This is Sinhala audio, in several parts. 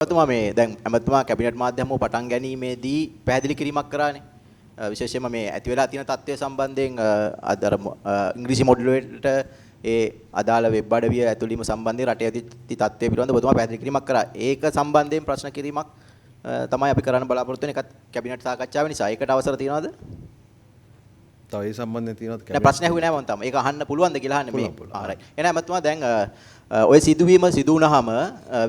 එතුමා මේ දැන් ඇමතුමා කැබිනට් මාධ්‍යමව පටන් ගැනීමේදී පැහැදිලි කිරීමක් කරානේ. විශේෂයෙන්ම මේ ඇති වෙලා තියෙන තත්ත්වය සම්බන්ධයෙන් අර ඉංග්‍රීසි මොඩියුලේටරට ඒ අදාළ වෙබ් අඩවිය ඇතුළීම සම්බන්ධයෙන් රටේ ඇති තත්ත්වය පිළිබඳව ඔබතුමා පැහැදිලි කිරීමක් කරා. ඒක සම්බන්ධයෙන් ප්‍රශ්න කිරීමක් තමයි අපි කරන්න බලාපොරොත්තු වෙන එකත් කැබිනට් සාකච්ඡාව නිසා. ඒකට අවසර තියනවද? තව ඒ සම්බන්ධයෙන් තියෙනවද කැබිනට්? ප්‍රශ්න ඇහුවේ නෑ මම තාම. ඒක අහන්න පුළුවන්ද කියලා අහන්නේ මේ. ආ රයිට්. එහෙනම් ඇමතුමා දැන් ඔය සිදුවීම සිදු වුණාම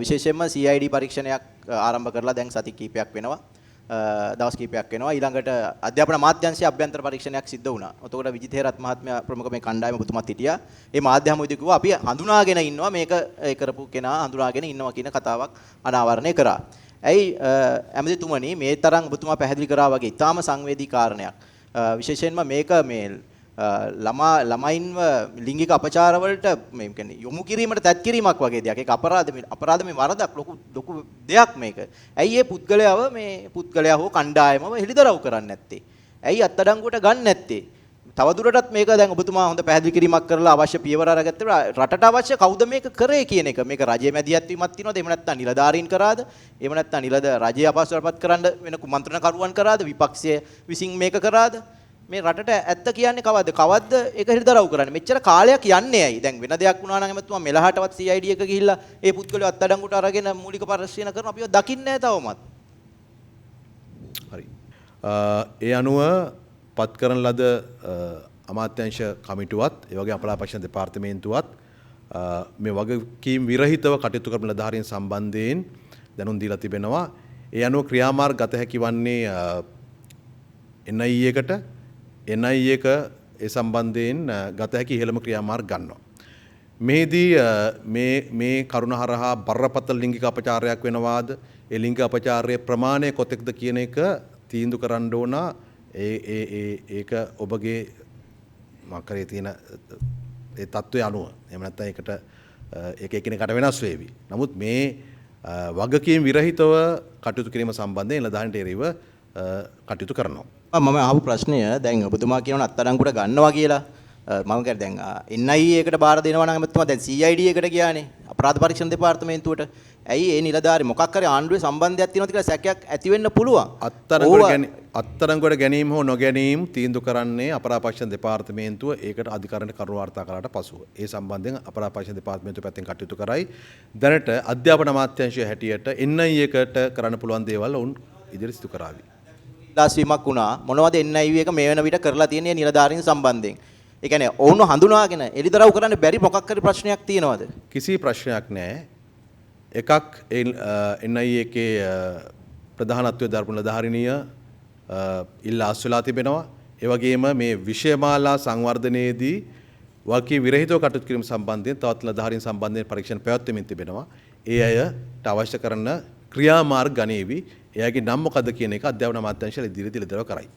විශේෂයෙන්ම CID පරීක්ෂණයක් ආරම්භ කරලා දැන් සති කිහිපයක් වෙනවා. දවස් කිහිපයක් වෙනවා. ඊළඟට අධ්‍යාපන අමාත්‍යාංශයේ අභ්‍යන්තර පරීක්ෂණයක් සිද්ධ වුණා. එතකොට විජිතේරත් මහත්මයා ප්‍රමුඛ මේ කණ්ඩායම පුතුමත් හිටියා. මේ මාධ්‍ය හමුවේදී කිව්වා අපි හඳුනාගෙන ඉන්නවා මේක ඒ කරපු කෙනා හඳුනාගෙන ඉන්නවා කියන කතාවක් අනාවරණය කරා. ඇයි ඇමතිතුමනි මේ තරම් ඔබතුමා පැහැදිලි කරා වගේ ඊටාම සංවේදී කාරණයක්. විශේෂයෙන්ම මේක මේ ළමයින්ව ලිංගික අපචාර වලට මේ කියන්නේ යොමු කිරීමට තැත් කිරීමක් වගේ දෙයක්. ඒක අපරාධ මේ වරදක් ලොකු දෙයක් මේක. ඇයි මේ පුද්ගලයා හෝ කණ්ඩායමම හෙළිදරව් කරන්නේ නැත්තේ? ඇයි අත්අඩංගුවට ගන්න නැත්තේ? තවදුරටත් මේක දැන් ඔබතුමා හොඳ පැහැදිලි කිරීමක් කරලා අවශ්‍ය පියවර අරගත්තේ රටට අවශ්‍ය කවුද මේක කරේ කියන එක. මේක රජයේ මැදිහත් වීමක් තියෙනවද? එහෙම නැත්නම් නිලධාරීන් කරාද? එහෙම නැත්නම් රජයේ අපහසුතාවපත් කරන්න වෙන කුමන්ත්‍රණකරුවන් කරාද? විපක්ෂය විසින් මේක කරාද? මේ රටට ඇත්ත කියන්නේ කවද්ද? කවද්ද ඒක හිරිදරව් කරන්නේ? මෙච්චර කාලයක් යන්නේ ඇයි? දැන් වෙන දෙයක් වුණා නම් එමෙතුමා මෙලහටවත් CID එක ගිහිල්ලා ඒ පුද්ගලයා අත්අඩංගුවට අරගෙන මූලික පරීක්ෂණ කරන අපිව දකින්නේ නැහැ තවමත්. හරි. ඒ අනුව පත් කරන ලද අමාත්‍යාංශ කමිටුවත් ඒ වගේ අපලාපක්ෂණ දෙපාර්තමේන්තුවත් මේ වගකීම් විරහිතව කටයුතු කරන නිලධාරීන් සම්බන්ධයෙන් දැනුම් දීලා තිබෙනවා. ඒ අනුව ක්‍රියාමාර්ග ගත හැකි වන්නේ NIA එකට NIA එක ඒ සම්බන්ධයෙන් ගත හැකි ඉහළම ක්‍රියාමාර්ග ගන්නවා. මෙහිදී මේ කරුණ හරහා බරපතල ලිංගික අපචාරයක් වෙනවාද? ඒ ලිංගික අපචාරයේ ප්‍රමාණය කොතෙක්ද කියන එක තීන්දුව කරන්න ඕන. ඒක ඔබගේ මකරේ තියෙන ඒ තත්ත්වය අනුව. එහෙම නැත්නම් ඒකට ඒක එකිනෙකට වෙනස් වේවි. නමුත් මේ වගකීම් විරහිතව කටයුතු කිරීම සම්බන්ධයෙන් නිලධාරීන්ට එරෙහිව කටයුතු කරනවා. මම අහපු ප්‍රශ්නය දැන් ඔබතුමා කියනවා අත්අඩංගුවට ගන්නවා කියලා. මම කියන්නේ දැන් NIA එකට බාර දෙනවා නම් එතුමා දැන් CID එකට ගියානේ අපරාධ පරීක්ෂණ දෙපාර්තමේන්තුවට. ඇයි ඒ නිලධාරි මොකක් හරි ආණ්ඩුවේ සම්බන්ධයක් තියෙනවද කියලා සැකයක් ඇති වෙන්න පුළුවන්. අත්අඩංගුවට ගැනීම හෝ නොගැනීම තීන්දුව කරන්නේ අපරාධ පරීක්ෂණ දෙපාර්තමේන්තුව. ඒකට අධිකරණ කරුණු වාර්තා කළාට පසුව. ඒ සම්බන්ධයෙන් අපරාධ පරීක්ෂණ දෙපාර්තමේන්තුව පැත්තෙන් කටයුතු කරයි. දැනට අධ්‍යාපන අමාත්‍යාංශය හැටියට NIA එකට කරන්න පුළුවන් දේවල් ඔවුන් ඉදිරි සිදු කරાવી. ලාස්වීමක් වුණා මොනවද NIA එක මේ වෙන විට කරලා තියෙන්නේ නිලධාරීන් සම්බන්ධයෙන්. ඒ කියන්නේ ඔවුන් හඳුනාගෙන එලිදරව් කරන්න බැරි මොකක් හරි ප්‍රශ්නයක් තියෙනවද? කිසි ප්‍රශ්නයක් නැහැ. එකක් NIA එකේ ප්‍රධානත්වයේ දරපු නිලධාරිනිය ඉල්ලා අස්වලා තිබෙනවා. ඒ වගේම මේ විෂයමාලා සංවර්ධනයේදී වගකීම් විරහිතව කටයුතු කිරීම සම්බන්ධයෙන් තවත් නිලධාරීන් සම්බන්ධයෙන් පරීක්ෂණ පැවැත්වෙමින් තිබෙනවා. ඒ අයට අවශ්‍ය කරන ක්‍රියාමාර්ග ගනේවි. එයාගේ නම් මොකද්ද කියන එක අධ්‍යාපන අමාත්‍යාංශය ඉදිරියට ඉදිරියට කරයි.